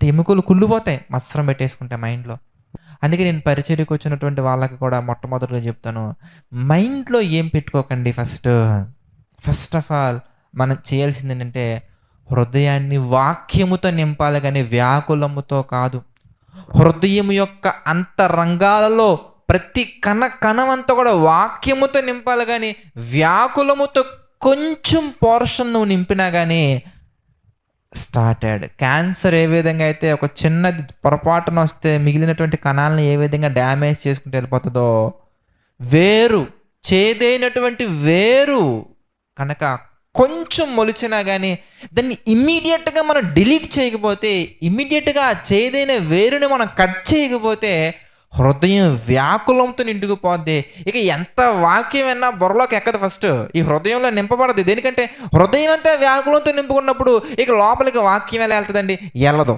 ఎముకలు కుళ్ళిపోతాయి మత్సరం పెట్టేసుకుంటే మైండ్‌లో. అందుకే నేను పరిచర్యకు వచ్చినటువంటి వాళ్ళకి కూడా మొట్టమొదటిగా చెప్తాను. మైండ్‌లో ఏం పెట్టుకోకండి ఫస్ట్. ఫస్ట్ ఆఫ్ ఆల్ మనం చేయాల్సిందేంటంటే హృదయాన్ని వాక్యముతో నింపాలి గానీ వ్యాకులముతో కాదు. హృదయం యొక్క అంతరంగాలలో ప్రతి కణమంతా కూడా వాక్యముతో నింపాలి గానీ వ్యాకులముతో కొంచెం పోర్షన్ నువ్వు నింపినా గానీ స్టార్టెడ్. క్యాన్సర్ ఏ విధంగా అయితే ఒక చిన్నది పొరపాటున వస్తే మిగిలినటువంటి కణాలను ఏ విధంగా డ్యామేజ్ చేసుకుంటూ వెళ్ళిపోతుందో, వేరు చేదైనటువంటి వేరు కనుక కొంచెం మొలిచినా కానీ దాన్ని ఇమ్మీడియట్‌గా మనం డిలీట్ చేయకపోతే, ఇమ్మీడియట్‌గా ఆ చేదైన వేరుని మనం కట్ చేయకపోతే హృదయం వ్యాకులంతో నిండుకుపోద్ది. ఇక ఎంత వాక్యం విన్నా బుర్రలోకి ఎక్కదు ఫస్ట్. ఈ హృదయంలో నింపబడదు. దేనికంటే హృదయం అంతా వ్యాకులంతో నింపుకున్నప్పుడు ఇక లోపలికి వాక్యం ఎలా వెళ్తదండి? ఎళ్ళదు.